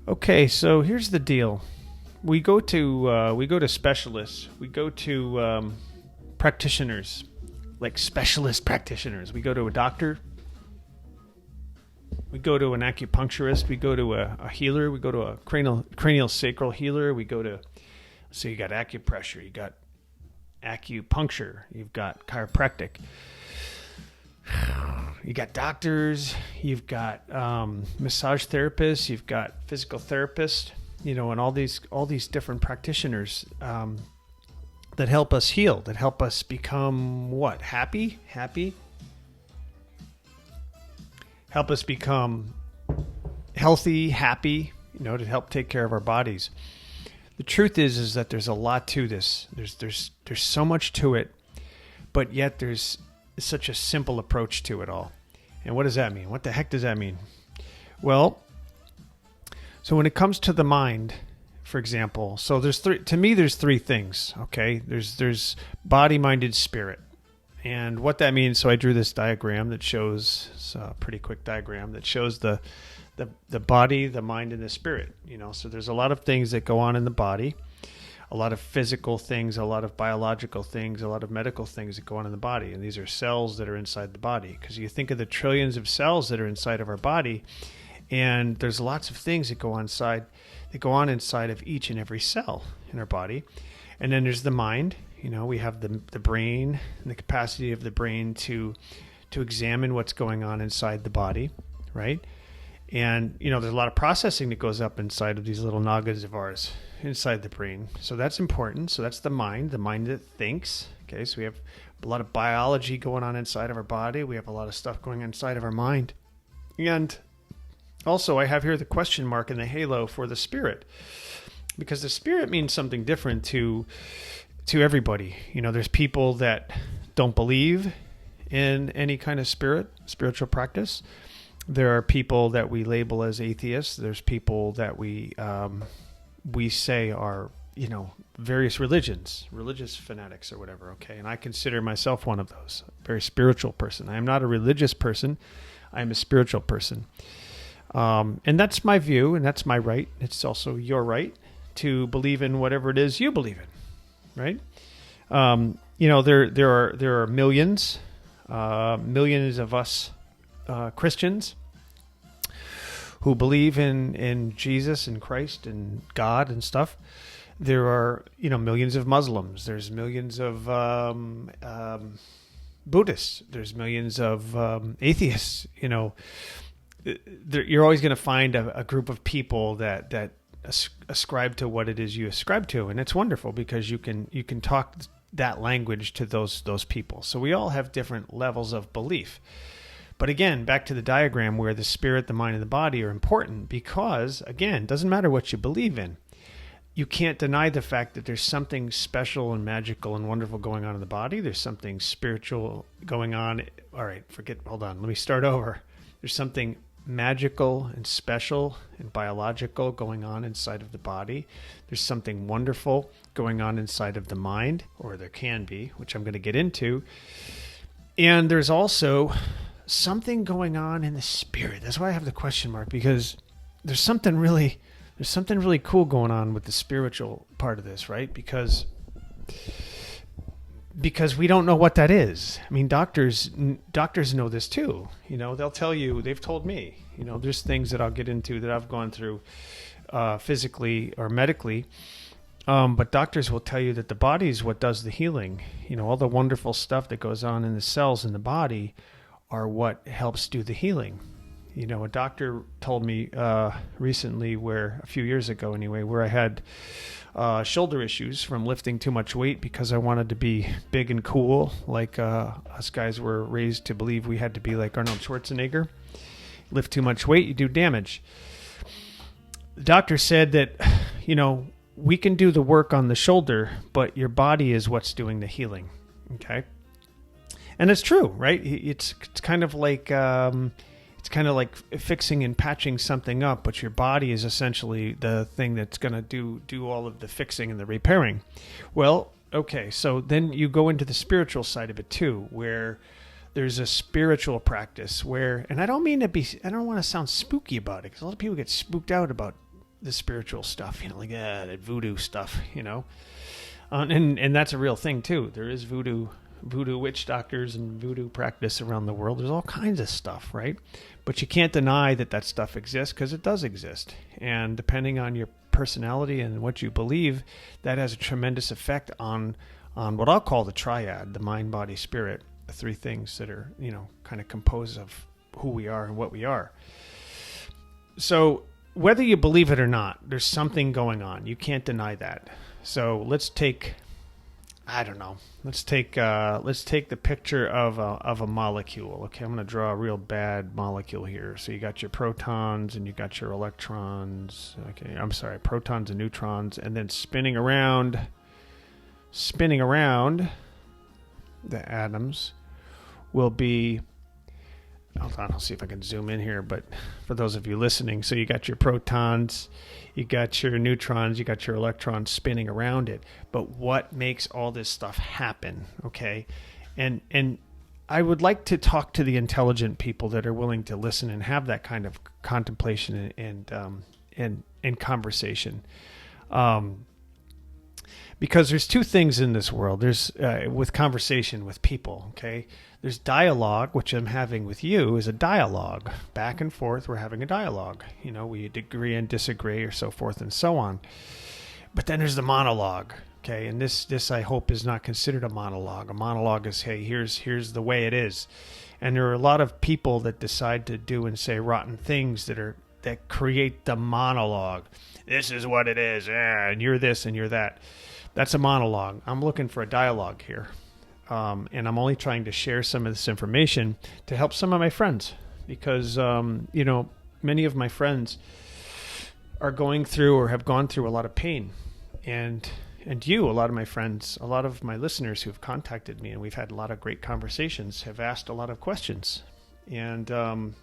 Okay, so here's the deal. We go to specialists. We go to practitioners, like specialist practitioners. We go to a doctor. We go to an acupuncturist. We go to a healer. We go to a cranial sacral healer. We go to, so you got acupressure, you got acupuncture, you've got chiropractic, you got doctors, you've got massage therapists, you've got physical therapists, and all these different practitioners that help us heal, that help us become what? Happy? Help us become healthy, happy, to help take care of our bodies. The truth is that there's a lot to this. There's so much to it, but yet there's such a simple approach to it all. And what does that mean? What the heck does that mean? Well, so when it comes to the mind, for example, so there's three things, okay? There's body, mind, and spirit. And what that means, so I drew this diagram that shows, it's a pretty quick diagram that shows the body, the mind, and the spirit. So there's a lot of things that go on in the body, a lot of physical things, a lot of biological things, a lot of medical things that go on in the body. And these are cells that are inside the body. Because you think of the trillions of cells that are inside of our body, and there's lots of things that go on inside of each and every cell in our body. And then there's the mind. We have the brain and the capacity of the brain to examine what's going on inside the body, right? And, there's a lot of processing that goes up inside of these little noggins of ours inside the brain. So that's important. So that's the mind that thinks. Okay, so we have a lot of biology going on inside of our body. We have a lot of stuff going on inside of our mind. And also I have here the question mark and the halo for the spirit, because the spirit means something different to everybody. There's people that don't believe in any kind of spiritual practice. There are people that we label as atheists. There's people that we say are, various religious fanatics or whatever. Okay. And I consider myself one of those, a very spiritual person. I am not a religious person. I am a spiritual person. And that's my view, and that's my right. It's also your right to believe in whatever it is you believe in. Right? There are millions of us Christians who believe in Jesus and Christ and God and stuff. There are, millions of Muslims. There's millions of Buddhists. There's millions of atheists. You're always going to find a group of people that ascribe to what it is you ascribe to, and it's wonderful because you can talk that language to those people. So we all have different levels of belief. But again, back to the diagram where the spirit, the mind, and the body are important, because again, it doesn't matter what you believe in. You can't deny the fact that there's something special and magical and wonderful going on in the body. There's something spiritual going on. All right, hold on. Let me start over. There's something magical and special and biological going on inside of the body. There's something wonderful going on inside of the mind, or there can be, which I'm going to get into. And there's also something going on in the spirit. That's why I have the question mark, because there's something really cool going on with the spiritual part of this, right? Because we don't know what that is. I mean, doctors know this too. They'll tell you, they've told me, there's things that I'll get into that I've gone through physically or medically. But doctors will tell you that the body is what does the healing. All the wonderful stuff that goes on in the cells in the body are what helps do the healing. A doctor told me recently, a few years ago anyway, where I had shoulder issues from lifting too much weight because I wanted to be big and cool, like us guys were raised to believe we had to be like Arnold Schwarzenegger. Lift too much weight, you do damage. The doctor said that, we can do the work on the shoulder, but your body is what's doing the healing. Okay. And it's true, right? It's kind of like fixing and patching something up, but your body is essentially the thing that's going to do all of the fixing and the repairing. Well, okay, so then you go into the spiritual side of it too, where there's a spiritual practice where, and I don't want to sound spooky about it, because a lot of people get spooked out about the spiritual stuff, like that voodoo stuff, and that's a real thing too. There is voodoo witch doctors and voodoo practice around the world. There's all kinds of stuff, right? But you can't deny that stuff exists, because it does exist. And depending on your personality and what you believe, that has a tremendous effect on what I'll call the triad, the mind, body, spirit, the three things that are, kind of composed of who we are and what we are. So whether you believe it or not, there's something going on. You can't deny that. So let's take the picture of a molecule. Okay, I'm going to draw a real bad molecule here. So you got your protons and you got your electrons. Okay, I'm sorry, protons and neutrons, and then spinning around the atoms will be. Hold on, I'll see if I can zoom in here. But for those of you listening, so you got your protons, you got your neutrons, you got your electrons spinning around it. But what makes all this stuff happen? Okay, and I would like to talk to the intelligent people that are willing to listen and have that kind of contemplation and conversation. Because there's two things in this world. There's with conversation with people, okay? There's dialogue, which I'm having with you is a dialogue. Back and forth, we're having a dialogue. We agree and disagree or so forth and so on. But then there's the monologue, okay? And this I hope is not considered a monologue. A monologue is, hey, here's the way it is. And there are a lot of people that decide to do and say rotten things that create the monologue. This is what it is, and you're this and you're that. That's a monologue. I'm looking for a dialogue here. And I'm only trying to share some of this information to help some of my friends. Because, many of my friends are going through or have gone through a lot of pain. And a lot of my friends, a lot of my listeners who've contacted me, and we've had a lot of great conversations, have asked a lot of questions. And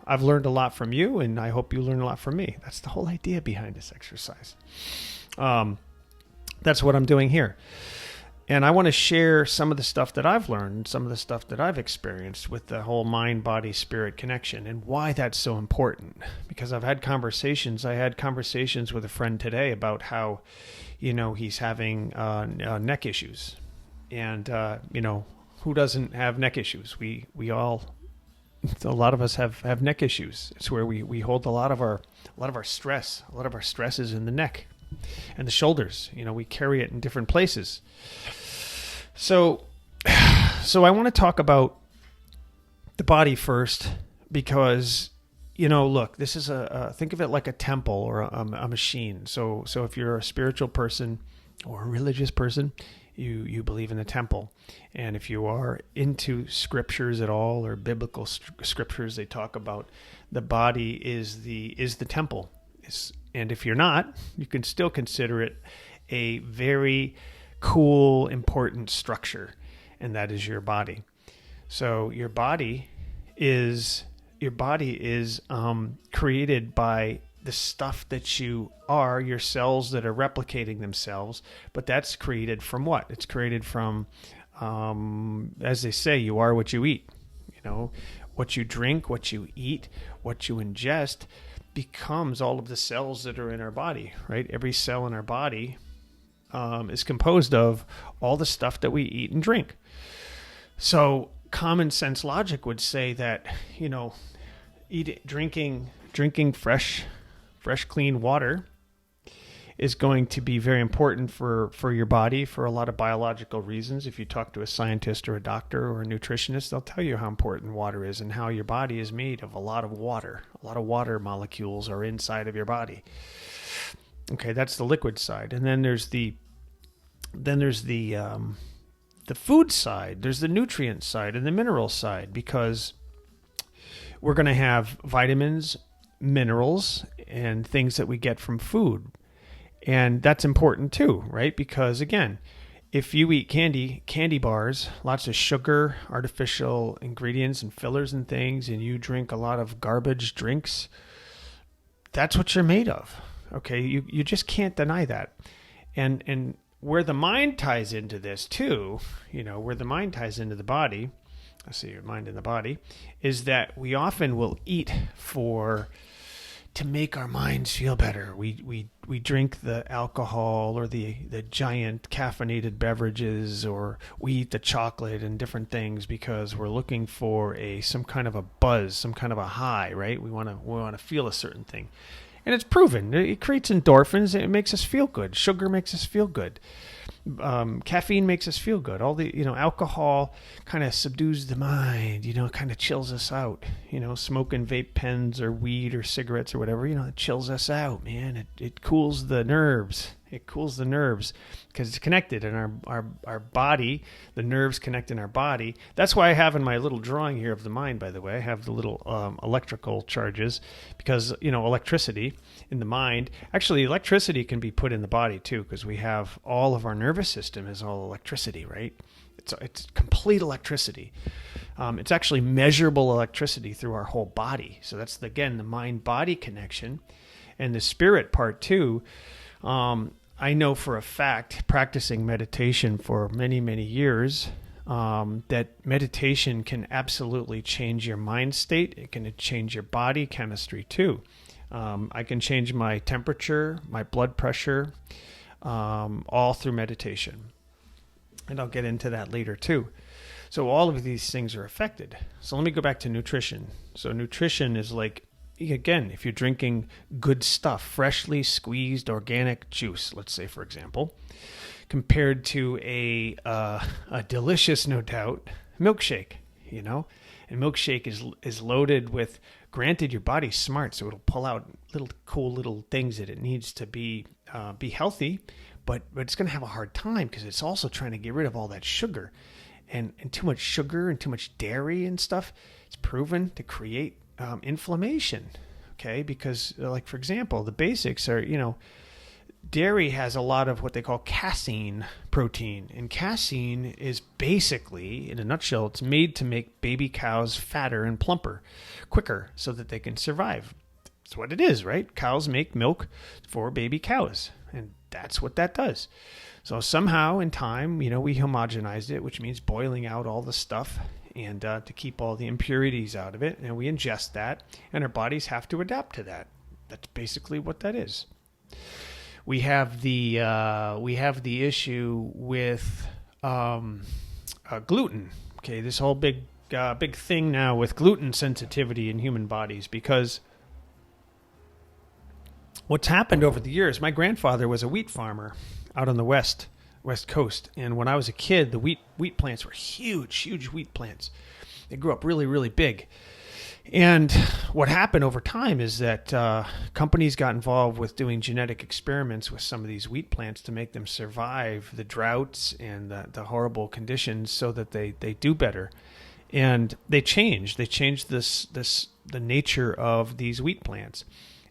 I've learned a lot from you, and I hope you learn a lot from me. That's the whole idea behind this exercise. That's what I'm doing here. And I want to share some of the stuff that I've learned, some of the stuff that I've experienced with the whole mind, body, spirit connection, and why that's so important. Because I've had conversations. I had conversations with a friend today about how, he's having neck issues. And, who doesn't have neck issues? We all, a lot of us have neck issues. It's where we hold a lot of our stress. A lot of our stress is in the neck and the shoulders. We carry it in different places. So I want to talk about the body first, because, look, this is think of it like a temple or a machine. So if you're a spiritual person or a religious person, you believe in the temple. And if you are into scriptures at all, or biblical scriptures, they talk about the body is the temple. And if you're not, you can still consider it a very cool, important structure, and that is your body. So your body is created by the stuff that you are, your cells that are replicating themselves. But that's created from what? It's created from, as they say, you are what you eat. What you drink, what you eat, what you ingest becomes all of the cells that are in our body, right? Every cell in our body is composed of all the stuff that we eat and drink. So common sense logic would say that, drinking fresh, clean water is going to be very important for your body for a lot of biological reasons. If you talk to a scientist or a doctor or a nutritionist, they'll tell you how important water is and how your body is made of a lot of water. A lot of water molecules are inside of your body. Okay, that's the liquid side. And then there's the food side. There's the nutrient side and the mineral side, because we're going to have vitamins, minerals, and things that we get from food. And that's important too, right? Because again, if you eat candy bars, lots of sugar, artificial ingredients and fillers and things, and you drink a lot of garbage drinks, that's what you're made of. Okay, you just can't deny that. And where the mind ties into this too, where the mind ties into the body, I see your mind in the body, is that we often will eat for to make our minds feel better. We drink the alcohol or the giant caffeinated beverages, or we eat the chocolate and different things because we're looking for some kind of a buzz, some kind of a high, right? We want to feel a certain thing. And it's proven. It creates endorphins. It makes us feel good. Sugar makes us feel good. Caffeine makes us feel good. All the, alcohol kind of subdues the mind, kind of chills us out. Smoking vape pens or weed or cigarettes or whatever, it chills us out, man. It cools the nerves. It cools the nerves because it's connected in our body. The nerves connect in our body. That's why I have in my little drawing here of the mind, by the way, I have the little electrical charges because, electricity in the mind. Actually, electricity can be put in the body too because we have all of our nervous system is all electricity, right? It's complete electricity. It's actually measurable electricity through our whole body. So that's, again, the mind-body connection. And the spirit part too. I know for a fact, practicing meditation for many, many years, that meditation can absolutely change your mind state. It can change your body chemistry too. I can change my temperature, my blood pressure, all through meditation. And I'll get into that later too. So all of these things are affected. So let me go back to nutrition. So nutrition is like, again, if you're drinking good stuff, freshly squeezed organic juice, let's say, for example, compared to a delicious, no doubt, milkshake, and milkshake is loaded with, granted, your body's smart, so it'll pull out cool little things that it needs to be healthy, but it's going to have a hard time because it's also trying to get rid of all that sugar, and too much sugar and too much dairy and stuff. It's proven to create inflammation, okay? Because, like, for example, the basics are, dairy has a lot of what they call casein protein. And casein is basically, in a nutshell, it's made to make baby cows fatter and plumper quicker so that they can survive. That's what it is, right? Cows make milk for baby cows, and that's what that does. So somehow in time, we homogenized it, which means boiling out all the stuff and to keep all the impurities out of it, and we ingest that, and our bodies have to adapt to that. That's basically what that is. We have the issue with gluten. Okay, this whole big thing now with gluten sensitivity in human bodies, because what's happened over the years, my grandfather was a wheat farmer out on the west coast, and when I was a kid, the wheat plants were huge wheat plants. They grew up really, really big. And what happened over time is that companies got involved with doing genetic experiments with some of these wheat plants to make them survive the droughts and the horrible conditions so that they do better. And they changed the nature of these wheat plants.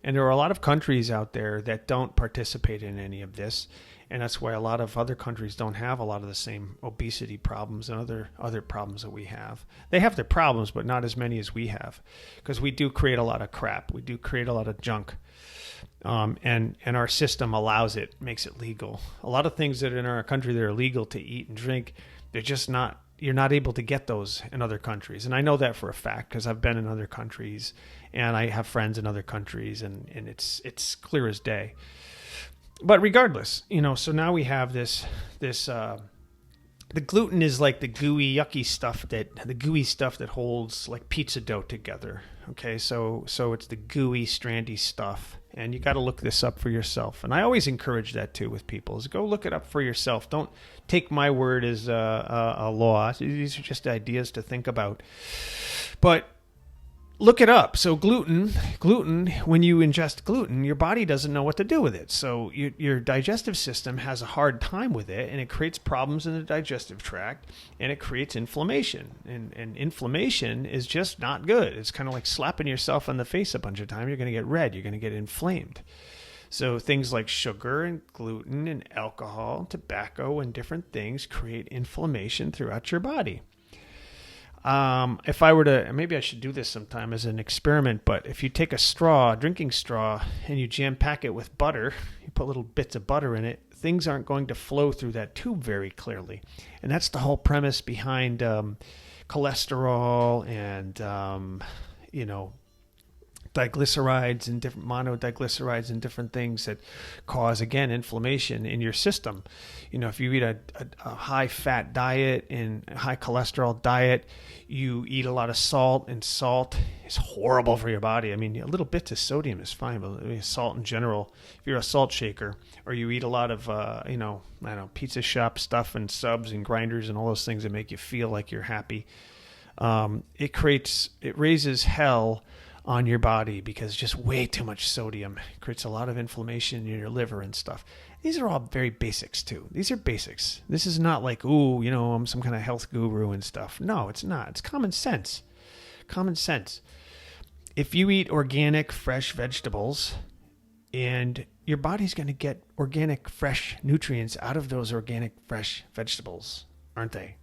And there are a lot of countries out there that don't participate in any of this. And that's why a lot of other countries don't have a lot of the same obesity problems and other problems that we have. They have their problems, but not as many as we have, because we do create a lot of crap. We do create a lot of junk. And our system allows it, makes it legal. A lot of things that are in our country that are legal to eat and drink, they're just not, you're not able to get those in other countries. And I know that for a fact because I've been in other countries and I have friends in other countries, and it's clear as day. But regardless, so now we have this the gluten is like the gooey, yucky stuff that holds like pizza dough together. Okay, so it's the gooey, strandy stuff, and you got to look this up for yourself. And I always encourage that too with people: is go look it up for yourself. Don't take my word as a law. These are just ideas to think about, but look it up. So gluten, when you ingest gluten, your body doesn't know what to do with it. So your digestive system has a hard time with it, and it creates problems in the digestive tract, and it creates inflammation. And inflammation is just not good. It's kind of like slapping yourself on the face a bunch of times. You're going to get red. You're going to get inflamed. So things like sugar and gluten and alcohol, tobacco, and different things create inflammation throughout your body. If I were to, maybe I should do this sometime as an experiment, but if you take a drinking straw, and you jam pack it with butter, you put little bits of butter in it, things aren't going to flow through that tube very clearly. And that's the whole premise behind cholesterol and, diglycerides and different monodiglycerides and different things that cause, again, inflammation in your system. If you eat a high fat diet and a high cholesterol diet, you eat a lot of salt, and salt is horrible for your body. I mean, a little bit of sodium is fine, but salt in general, if you're a salt shaker, or you eat a lot of, pizza shop stuff and subs and grinders and all those things that make you feel like you're happy, it raises hell on your body, because just way too much sodium creates a lot of inflammation in your liver and stuff. These are all very basics too. These are basics. This is not like, I'm some kind of health guru and stuff. No, it's not. It's common sense. Common sense. If you eat organic, fresh vegetables, and your body's going to get organic, fresh nutrients out of those organic, fresh vegetables, aren't they?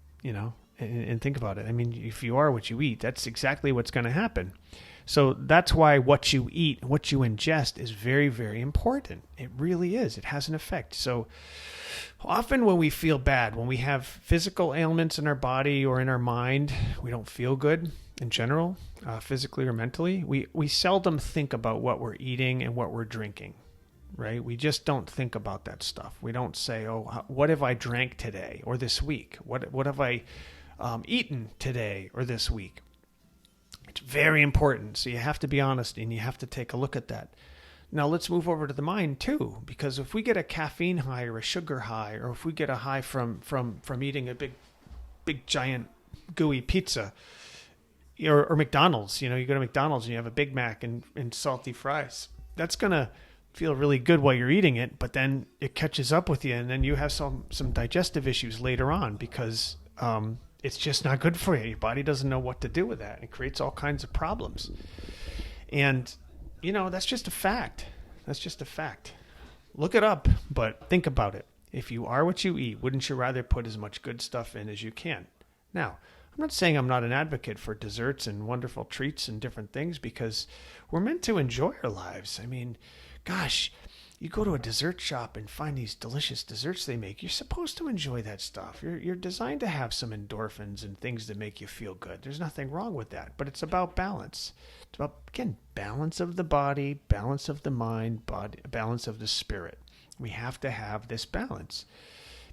And think about it. I mean, if you are what you eat, that's exactly what's going to happen. So that's why what you eat, what you ingest is very, very important. It really is. It has an effect. So often when we feel bad, when we have physical ailments in our body or in our mind, we don't feel good in general, physically or mentally, we seldom think about what we're eating and what we're drinking, right? We just don't think about that stuff. We don't say, what have I drank today or this week? What have I eaten today or this week? It's very important. So you have to be honest, and you have to take a look at that. Now let's move over to the mind too, because if we get a caffeine high or a sugar high, or if we get a high from eating a big giant gooey pizza, or McDonald's, you go to McDonald's and you have a Big Mac and salty fries, that's going to feel really good while you're eating it, but then it catches up with you, and then you have some digestive issues later on, because it's just not good for you. Your body doesn't know what to do with that. It creates all kinds of problems. And, that's just a fact. That's just a fact. Look it up, but think about it. If you are what you eat, wouldn't you rather put as much good stuff in as you can? Now, I'm not saying I'm not an advocate for desserts and wonderful treats and different things, because we're meant to enjoy our lives. I mean, gosh, you go to a dessert shop and find these delicious desserts they make. You're supposed to enjoy that stuff. You're designed to have some endorphins and things that make you feel good. There's nothing wrong with that, but it's about balance. It's about, again, balance of the body, balance of the mind, balance of the spirit. We have to have this balance,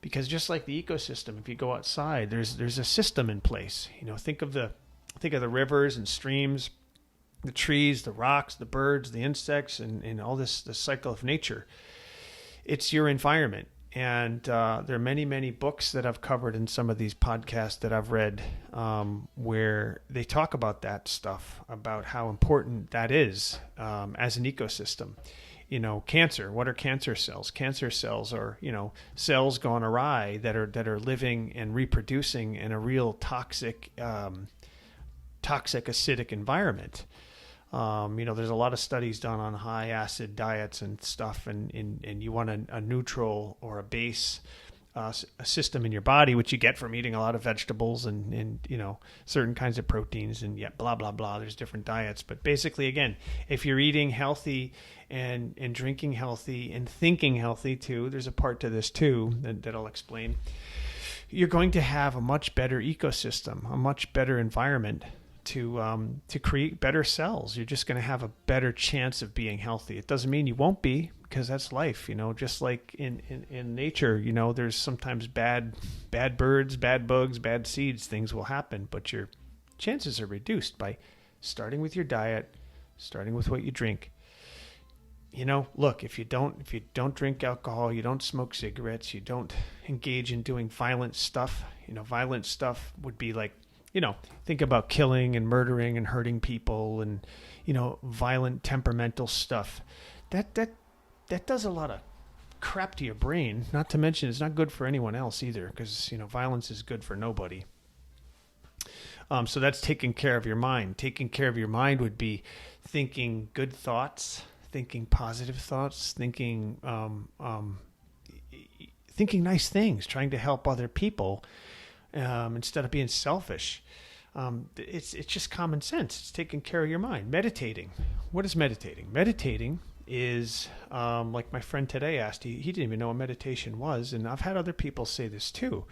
because just like the ecosystem, if you go outside, there's a system in place. Think of the rivers and streams, the trees, the rocks, the birds, the insects, and all this cycle of nature. It's your environment. And there are many, many books that I've covered in some of these podcasts that I've read where they talk about that stuff, about how important that is as an ecosystem. Cancer, what are cancer cells? Cancer cells are, cells gone awry that are living and reproducing in a real toxic acidic environment. There's a lot of studies done on high acid diets and stuff, and you want a neutral or a base a system in your body, which you get from eating a lot of vegetables and certain kinds of proteins, and blah, blah, blah. There's different diets. But basically, again, if you're eating healthy and drinking healthy and thinking healthy too, there's a part to this too that I'll explain. You're going to have a much better ecosystem, a much better environment to create better cells. You're just going to have a better chance of being healthy. It doesn't mean you won't be, because that's life. Just like in nature, there's sometimes bad birds, bad bugs, bad seeds. Things will happen, but your chances are reduced by starting with your diet, starting with what you drink. Look, if you don't drink alcohol, you don't smoke cigarettes, you don't engage in doing violent stuff. Violent stuff would be like, think about killing and murdering and hurting people and, violent temperamental stuff. That does a lot of crap to your brain. Not to mention it's not good for anyone else either, because, violence is good for nobody. So that's taking care of your mind. Taking care of your mind would be thinking good thoughts, thinking positive thoughts, thinking nice things, trying to help other people. Instead of being selfish. It's just common sense. It's taking care of your mind. Meditating. What is meditating? Meditating is, like my friend today asked, he didn't even know what meditation was, and I've had other people say this too.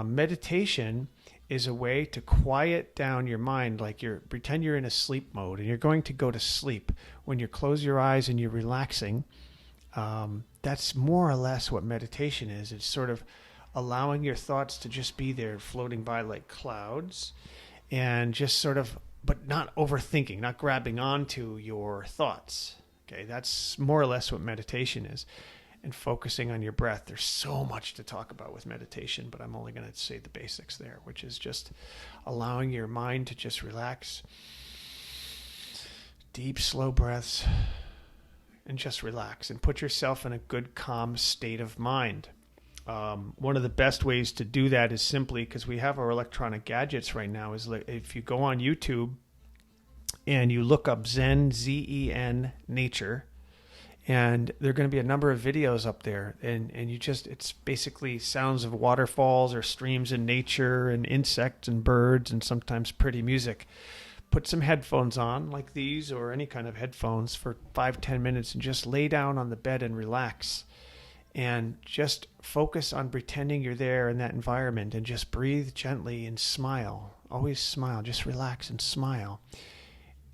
Meditation is a way to quiet down your mind, like pretend you're in a sleep mode and you're going to go to sleep. When you close your eyes and you're relaxing, that's more or less what meditation is. It's sort of allowing your thoughts to just be there, floating by like clouds, and just sort of, but not overthinking, not grabbing onto your thoughts. Okay, that's more or less what meditation is. And focusing on your breath. There's so much to talk about with meditation, but I'm only going to say the basics there, which is just allowing your mind to just relax. Deep, slow breaths, and just relax and put yourself in a good, calm state of mind. One of the best ways to do that is simply, because we have our electronic gadgets right now, is if you go on YouTube and you look up Zen, Z-E-N, nature, and there are going to be a number of videos up there, and it's basically sounds of waterfalls or streams in nature and insects and birds and sometimes pretty music. Put some headphones on like these or any kind of headphones for 5-10 minutes and just lay down on the bed and relax. And just focus on pretending you're there in that environment and just breathe gently and smile. Always smile. Just relax and smile.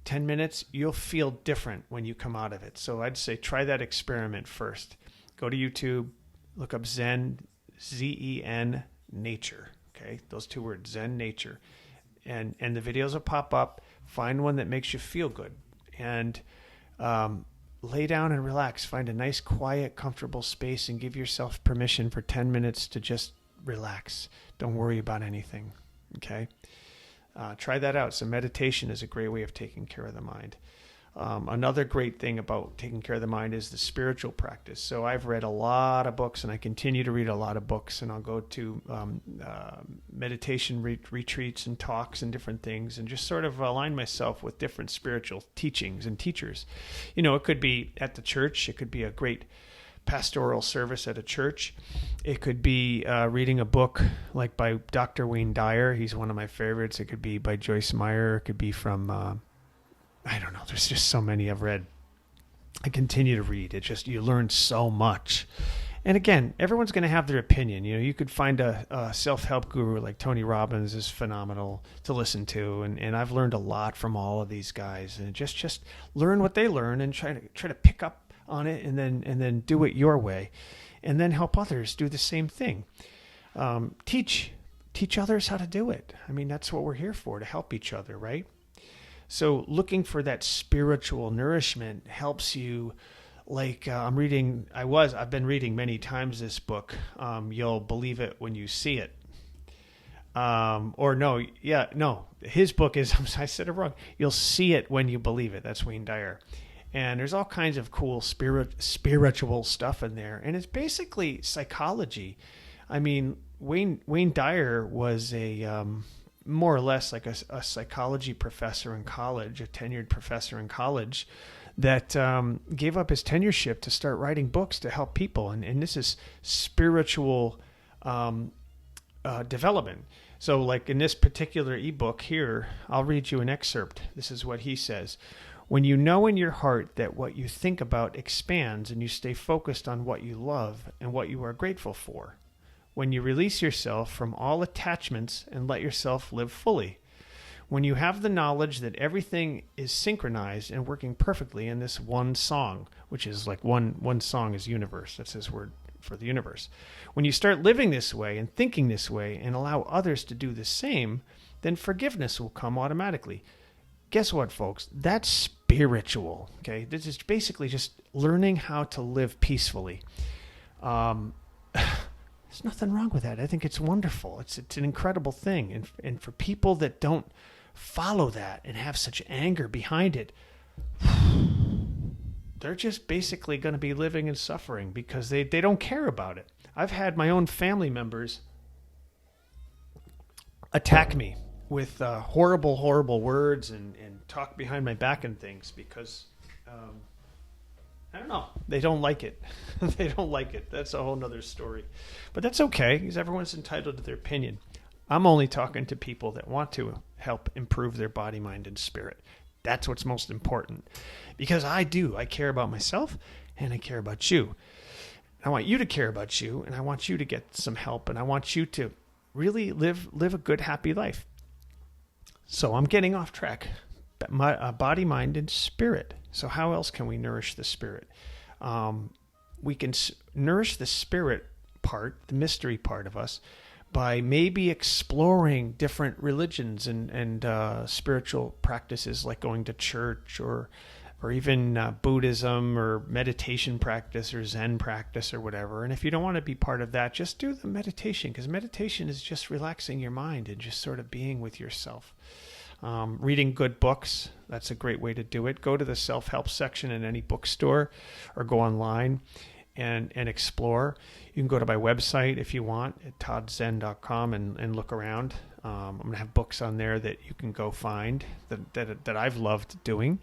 10 minutes, you'll feel different when you come out of it. So I'd say try that experiment first. Go to YouTube, look up Zen, Z-E-N, nature. Okay, those two words, Zen, nature. And the videos will pop up. Find one that makes you feel good. And lay down and relax. Find a nice, quiet, comfortable space and give yourself permission for 10 minutes to just relax. Don't worry about anything. Okay? Try that out. So meditation is a great way of taking care of the mind. Another great thing about taking care of the mind is the spiritual practice. So I've read a lot of books, and I continue to read a lot of books, and I'll go to meditation retreats and talks and different things, and just sort of align myself with different spiritual teachings and teachers. You know, it could be at the church. It could be a great pastoral service at a church. It could be reading a book like by Dr. Wayne Dyer. He's one of my favorites. It could be by Joyce Meyer. It could be from, I don't know. There's just so many I've read. I continue to read. It just, you learn so much. And again, everyone's going to have their opinion. You know, you could find a self-help guru like Tony Robbins is phenomenal to listen to. And I've learned a lot from all of these guys. And just learn what they learn and try to pick up on it, and then do it your way, and then help others do the same thing. Teach others how to do it. I mean, that's what we're here for, to help each other, right? So looking for that spiritual nourishment helps you. Like I've been reading many times this book. You'll believe it when you see it. His book is, I said it wrong. You'll see it when you believe it. That's Wayne Dyer. And there's all kinds of cool spiritual stuff in there. And it's basically psychology. I mean, Wayne Dyer was a more or less like a psychology professor in college, a tenured professor in college that gave up his tenureship to start writing books to help people. And this is spiritual development. So like in this particular ebook here, I'll read you an excerpt. This is what he says. When you know in your heart that what you think about expands and you stay focused on what you love and what you are grateful for. When you release yourself from all attachments and let yourself live fully. When you have the knowledge that everything is synchronized and working perfectly in this one song, which is like one song is universe. That's his word for the universe. When you start living this way and thinking this way and allow others to do the same, then forgiveness will come automatically. Guess what, folks? That's spiritual, okay? This is basically just learning how to live peacefully. There's nothing wrong with that. I think it's wonderful. It's an incredible thing. And for people that don't follow that and have such anger behind it, they're just basically going to be living in suffering because they don't care about it. I've had my own family members attack me with horrible, horrible words and talk behind my back and things because, I don't know, they don't like it. They don't like it. That's a whole nother story. But that's okay because everyone's entitled to their opinion. I'm only talking to people that want to help improve their body, mind, and spirit. That's what's most important because I care about myself and I care about you. I want you to care about you and I want you to get some help and I want you to really live a good, happy life. So I'm getting off track. My body, mind, and spirit. So how else can we nourish the spirit? We can nourish the spirit part, the mystery part of us, by maybe exploring different religions and spiritual practices, like going to church or even Buddhism or meditation practice or Zen practice or whatever. And if you don't want to be part of that, just do the meditation, because meditation is just relaxing your mind and just sort of being with yourself. Reading good books, that's a great way to do it. Go to the self-help section in any bookstore or go online and explore. You can go to my website if you want at toddzen.com and look around. I'm going to have books on there that you can go find that I've loved doing.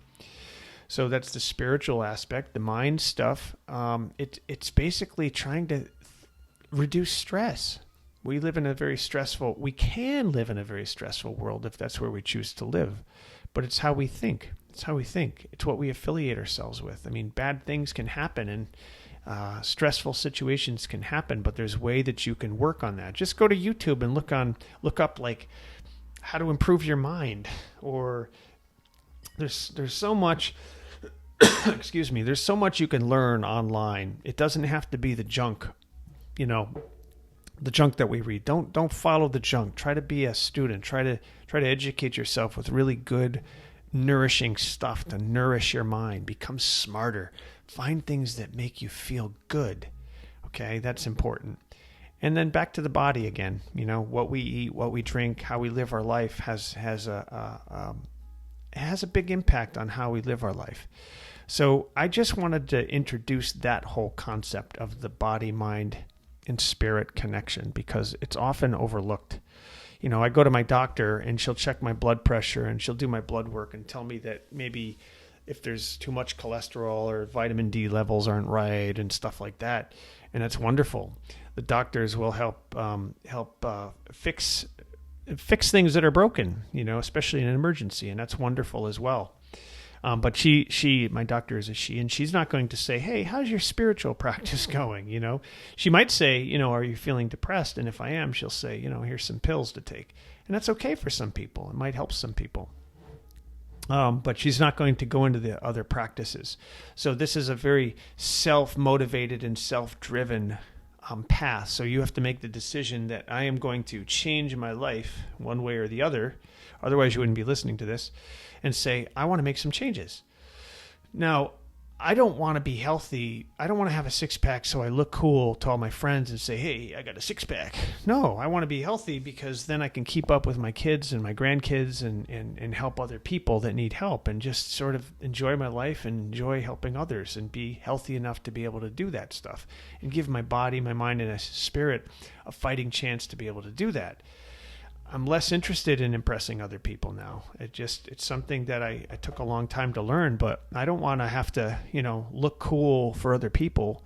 So that's the spiritual aspect. The mind stuff, it's basically trying to reduce stress. We can live in a very stressful world if that's where we choose to live. But it's how we think. It's what we affiliate ourselves with. I mean, bad things can happen and stressful situations can happen, but there's a way that you can work on that. Just go to YouTube and look up like how to improve your mind, or there's so much excuse me, there's so much you can learn online. It doesn't have to be the junk, the junk that we read. Don't follow the junk. Try to be a student. Try to educate yourself with really good, nourishing stuff to nourish your mind. Become smarter. Find things that make you feel good. Okay, that's important. And then back to the body again. What we eat, what we drink, how we live our life has a big impact on how we live our life. So I just wanted to introduce that whole concept of the body, mind, and spirit connection, because it's often overlooked. I go to my doctor and she'll check my blood pressure and she'll do my blood work and tell me that maybe if there's too much cholesterol or vitamin D levels aren't right and stuff like that. And that's wonderful. The doctors will help fix things that are broken, especially in an emergency. And that's wonderful as well. But my doctor is a she, and she's not going to say, hey, how's your spiritual practice going? She might say, are you feeling depressed? And if I am, she'll say, here's some pills to take. And that's okay for some people. It might help some people. But she's not going to go into the other practices. So this is a very self-motivated and self-driven path. So you have to make the decision that I am going to change my life one way or the other. Otherwise, you wouldn't be listening to this. And say, I want to make some changes. Now, I don't want to be healthy. I don't want to have a six-pack so I look cool to all my friends and say, hey, I got a six-pack. No, I want to be healthy because then I can keep up with my kids and my grandkids and help other people that need help, and just sort of enjoy my life and enjoy helping others and be healthy enough to be able to do that stuff and give my body, my mind, and my spirit a fighting chance to be able to do that. I'm less interested in impressing other people now. It's something that I took a long time to learn, but I don't want to have to, look cool for other people.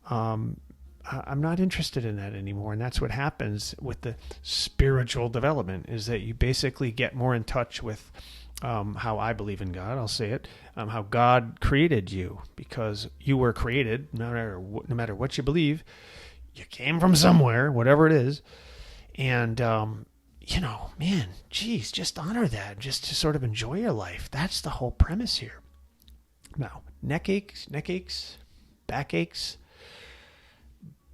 I'm not interested in that anymore. And that's what happens with the spiritual development, is that you basically get more in touch with how I believe in God. I'll say it, how God created you, because you were created, no matter what you believe, you came from somewhere, whatever it is. And, man, geez, just honor that, just to sort of enjoy your life. That's the whole premise here. Now, neck aches, back aches,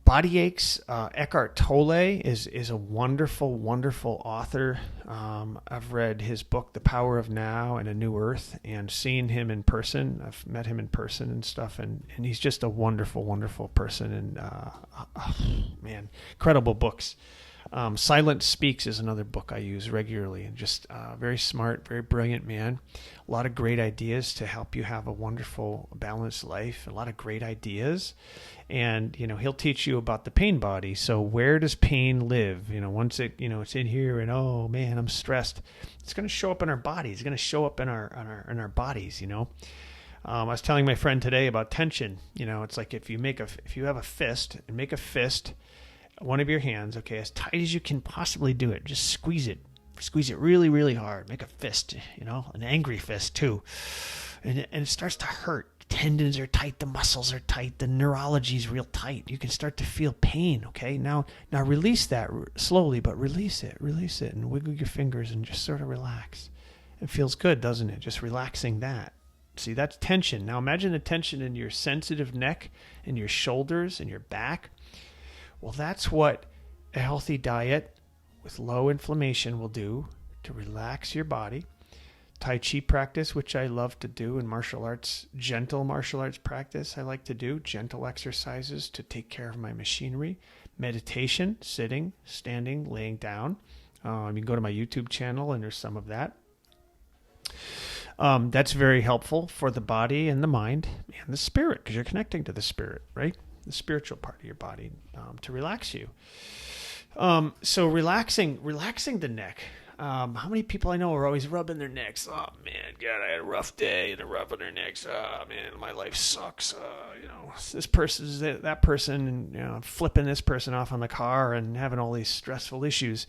body aches. Eckhart Tolle is a wonderful, wonderful author. I've read his book, The Power of Now and A New Earth, and seen him in person. I've met him in person and stuff, and he's just a wonderful, wonderful person. And, incredible books. Silent Speaks is another book I use regularly, and just very smart, very brilliant man. A lot of great ideas to help you have a wonderful, balanced life. A lot of great ideas. And, he'll teach you about the pain body. So where does pain live? Once it's in here and, oh man, I'm stressed. It's going to show up in our bodies. It's going to show up in our bodies, I was telling my friend today about tension. It's like if you have a fist, and make a fist, one of your hands, okay, as tight as you can possibly do it. Just squeeze it really, really hard. Make a fist, an angry fist too. And it starts to hurt. tendons are tight, the muscles are tight, the neurology is real tight. You can start to feel pain, okay? Now release that slowly, but release it, and wiggle your fingers and just sort of relax. It feels good, doesn't it? Just relaxing that. See, that's tension. Now imagine the tension in your sensitive neck and your shoulders and your back. Well, that's what a healthy diet with low inflammation will do to relax your body. Tai Chi practice, which I love to do, and martial arts, gentle martial arts practice I like to do, gentle exercises to take care of my machinery. Meditation, sitting, standing, laying down. You can go to my YouTube channel and there's some of that. That's very helpful for the body and the mind and the spirit, because you're connecting to the spirit, right? The spiritual part of your body, to relax you. So relaxing the neck. How many people I know are always rubbing their necks? Oh man, God, I had a rough day, and they're rubbing their necks. Oh man, my life sucks. This person's that person, and flipping this person off on the car and having all these stressful issues.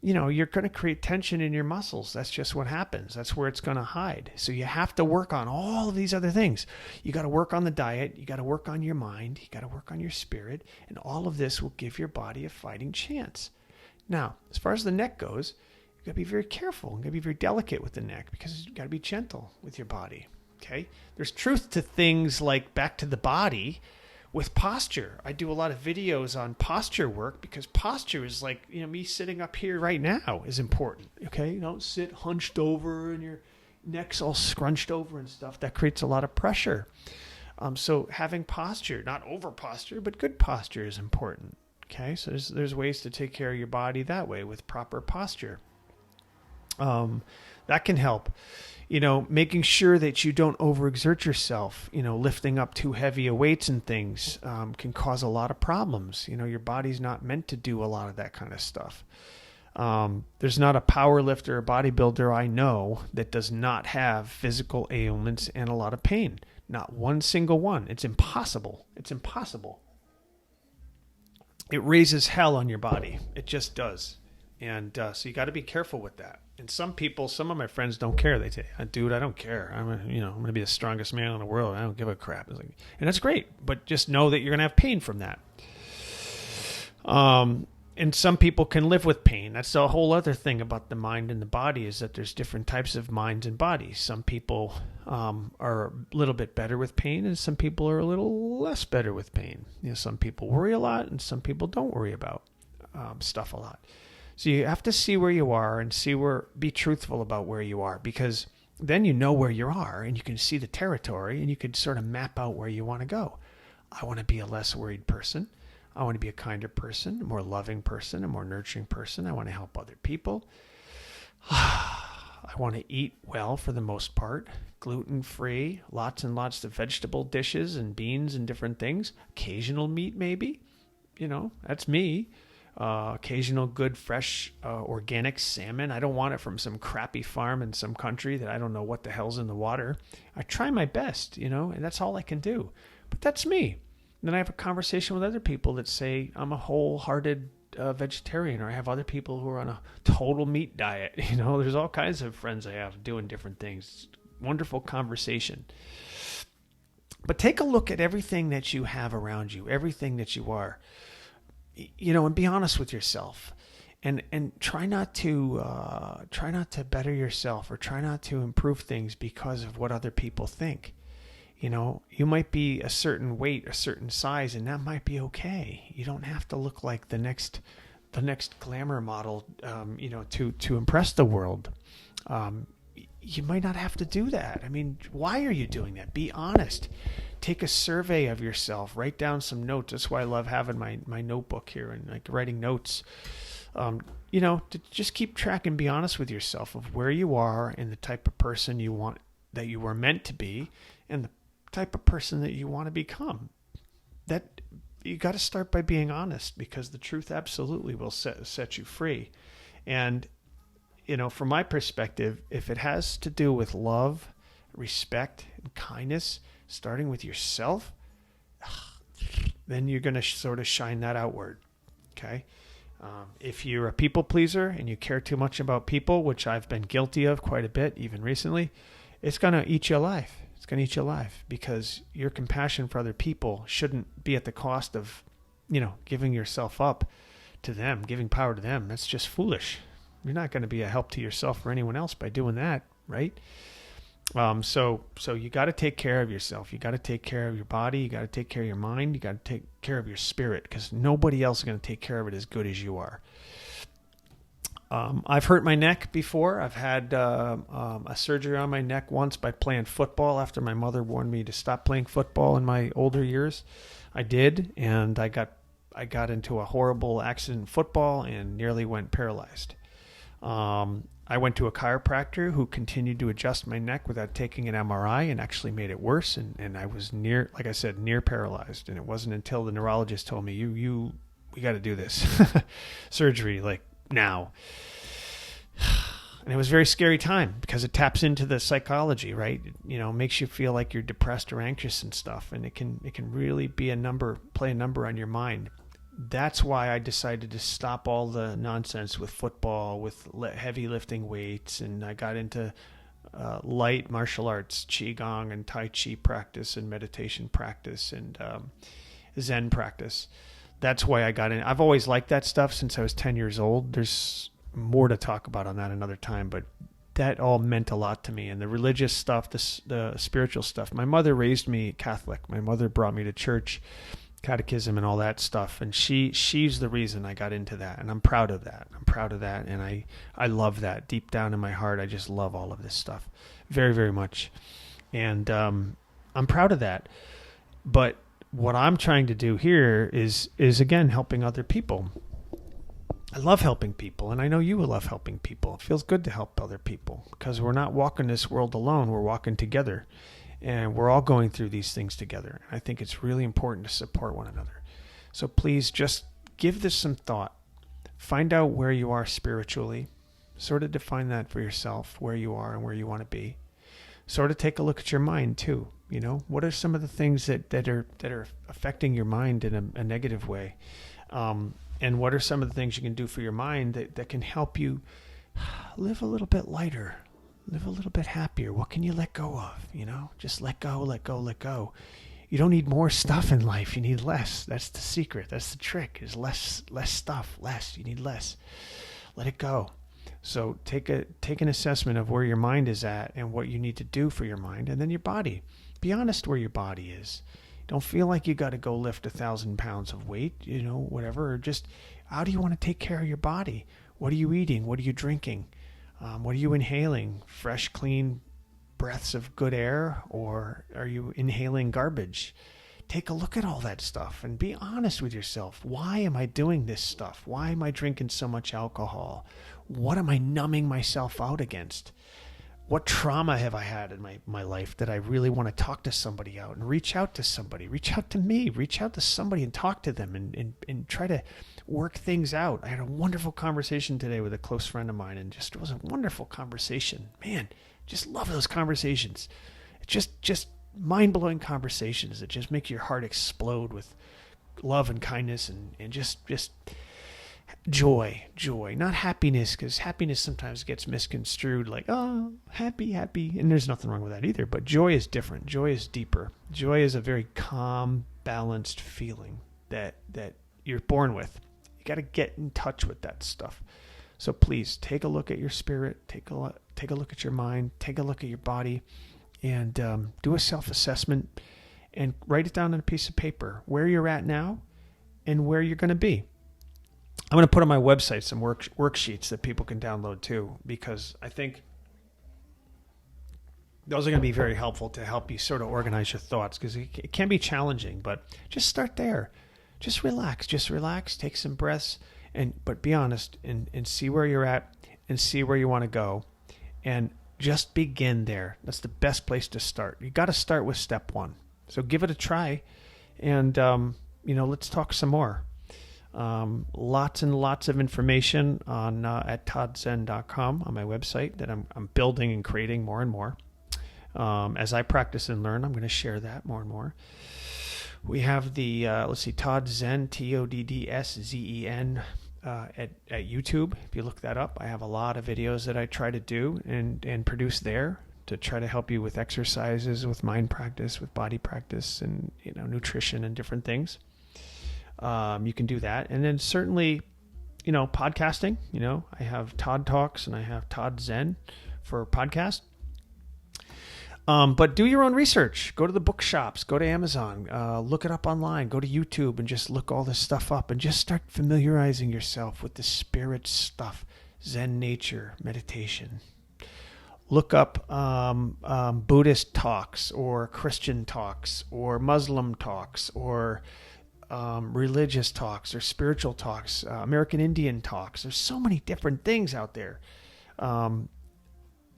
You're going to create tension in your muscles. That's just what happens. That's where it's going to hide. So you have to work on all of these other things. You got to work on the diet. You got to work on your mind. You got to work on your spirit. And all of this will give your body a fighting chance. Now, as far as the neck goes, you got to be very careful. You got to be very delicate with the neck, because you got to be gentle with your body. Okay? There's truth to things like back to the body. With posture, I do a lot of videos on posture work, because posture is like, me sitting up here right now is important. Okay, you don't sit hunched over and your neck's all scrunched over and stuff. That creates a lot of pressure. So having posture, not over posture, but good posture is important. Okay, so there's ways to take care of your body that way with proper posture. That can help. Making sure that you don't overexert yourself, lifting up too heavy weights and things can cause a lot of problems. Your body's not meant to do a lot of that kind of stuff. There's not a power lifter or bodybuilder I know that does not have physical ailments and a lot of pain. Not one single one. It's impossible. It's impossible. It raises hell on your body. It just does. And so you got to be careful with that. And some of my friends don't care. They say, dude, I don't care. I'm going to be the strongest man in the world. I don't give a crap. And that's great. But just know that you're going to have pain from that. And some people can live with pain. That's a whole other thing about the mind and the body, is that there's different types of minds and bodies. Some people are a little bit better with pain, and some people are a little less better with pain. Some people worry a lot, and some people don't worry about stuff a lot. So you have to see where you are and be truthful about where you are, because then you know where you are and you can see the territory and you can sort of map out where you want to go. I want to be a less worried person. I want to be a kinder person, a more loving person, a more nurturing person. I want to help other people. I want to eat well for the most part, gluten-free, lots and lots of vegetable dishes and beans and different things. Occasional meat maybe, that's me. Occasional good, fresh, organic salmon. I don't want it from some crappy farm in some country that I don't know what the hell's in the water. I try my best, and that's all I can do. But that's me. And then I have a conversation with other people that say I'm a wholehearted vegetarian, or I have other people who are on a total meat diet. There's all kinds of friends I have doing different things. Wonderful conversation. But take a look at everything that you have around you, everything that you are. And be honest with yourself, and try not to better yourself, or try not to improve things because of what other people think. You might be a certain weight, a certain size, and that might be okay. You don't have to look like the next glamour model, to impress the world. You might not have to do that. I mean, why are you doing that? Be honest. Take a survey of yourself. Write down some notes. That's why I love having my notebook here and like writing notes. To just keep track and be honest with yourself of where you are and the type of person you want, that you were meant to be, and the type of person that you want to become. That you got to start by being honest, because the truth absolutely will set you free. And from my perspective, if it has to do with love, respect, and kindness, starting with yourself, then you're going to sort of shine that outward. Okay. If you're a people pleaser and you care too much about people, which I've been guilty of quite a bit, even recently, it's going to eat you alive. It's going to eat you alive, because your compassion for other people shouldn't be at the cost of, giving yourself up to them, giving power to them. That's just foolish. You're not going to be a help to yourself or anyone else by doing that, right? So you got to take care of yourself. You got to take care of your body. You got to take care of your mind. You got to take care of your spirit, because nobody else is going to take care of it as good as you are. I've hurt my neck before. I've had a surgery on my neck once by playing football after my mother warned me to stop playing football in my older years. I did, and I got into a horrible accident in football and nearly went paralyzed. I went to a chiropractor who continued to adjust my neck without taking an MRI, and actually made it worse. And I was near paralyzed. And it wasn't until the neurologist told me, we got to do this surgery, like now. And it was a very scary time, because it taps into the psychology, right? It, makes you feel like you're depressed or anxious and stuff. And it can really play a number on your mind. That's why I decided to stop all the nonsense with football, with heavy lifting weights, and I got into light martial arts, qigong and tai chi practice and meditation practice and Zen practice. That's why I got in. I've always liked that stuff since I was 10 years old. There's more to talk about on that another time, but that all meant a lot to me. And the religious stuff, the spiritual stuff. My mother raised me Catholic. My mother brought me to church, catechism and all that stuff, and she's the reason I got into that, and I'm proud of that. And I love that deep down in my heart. I just love all of this stuff very, very much, and I'm proud of that. But what I'm trying to do here is again helping other people. I love helping people, and I know you will love helping people. It feels good to help other people, because we're not walking this world alone. We're walking together. And we're all going through these things together. I think it's really important to support one another. So please just give this some thought. Find out where you are spiritually. Sort of define that for yourself, where you are and where you want to be. Sort of take a look at your mind too. What are some of the things that are affecting your mind in a negative way? And what are some of the things you can do for your mind that can help you live a little bit lighter? Live a little bit happier. What can you let go of? Just let go, let go, let go. You don't need more stuff in life. You need less. That's the secret. That's the trick, is less stuff, less. You need less. Let it go. So take an assessment of where your mind is at and what you need to do for your mind, and then your body. Be honest where your body is. Don't feel like you got to go lift 1,000 pounds of weight, whatever. Or just, how do you want to take care of your body? What are you eating? What are you drinking? What are you inhaling? Fresh, clean breaths of good air, or are you inhaling garbage? Take a look at all that stuff and be honest with yourself. Why am I doing this stuff? Why am I drinking so much alcohol? What am I numbing myself out against? What trauma have I had in my life that I really want to talk to somebody out and reach out to somebody? Reach out to me. Reach out to somebody and talk to them and try to work things out. I had a wonderful conversation today with a close friend of mine, and it was a wonderful conversation. Man, just love those conversations. It's just mind-blowing conversations that just make your heart explode with love and kindness and just joy, not happiness, because happiness sometimes gets misconstrued like, oh, happy, and there's nothing wrong with that either. But joy is different. Joy is deeper. Joy is a very calm, balanced feeling that you're born with. You got to get in touch with that stuff. So please take a look at your spirit, take a look at your mind, take a look at your body, and do a self-assessment and write it down on a piece of paper, where you're at now and where you're going to be. I'm going to put on my website some worksheets that people can download too, because I think those are going to be very helpful to help you sort of organize your thoughts, because it can be challenging, but just start there. Just relax, take some breaths, but be honest and see where you're at and see where you want to go, and just begin there. That's the best place to start. You got to start with step one. So give it a try, and let's talk some more. Lots and lots of information on at toddzen.com on my website that I'm building and creating more and more. As I practice and learn, I'm going to share that more and more. We have the Todds Zen, TODDSZEN at YouTube. If you look that up, I have a lot of videos that I try to do and produce there to try to help you with exercises, with mind practice, with body practice, and nutrition and different things. You can do that. And then certainly, podcasting. I have Todd Talks and I have Todd Zen for podcast. But do your own research. Go to the bookshops. Go to Amazon. Look it up online. Go to YouTube and just look all this stuff up and just start familiarizing yourself with the spirit stuff. Zen nature, meditation. Look up Buddhist talks or Christian talks or Muslim talks or religious talks or spiritual talks, American Indian talks. There's so many different things out there.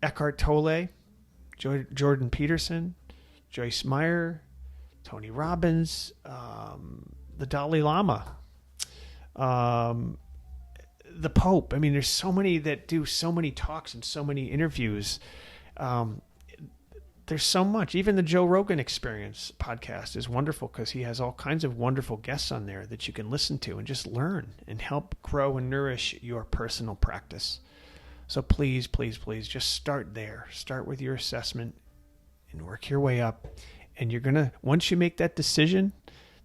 Eckhart Tolle, Jordan Peterson, Joyce Meyer, Tony Robbins, the Dalai Lama, the Pope. I mean, there's so many that do so many talks and so many interviews. There's so much. Even the Joe Rogan Experience podcast is wonderful because he has all kinds of wonderful guests on there that you can listen to and just learn and help grow and nourish your personal practice. So please, please, please just start there. Start with your assessment and work your way up. And you're going to, once you make that decision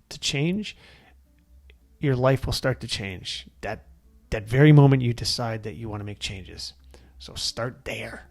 to change, your life will start to change. That very moment you decide that you want to make changes. So start there.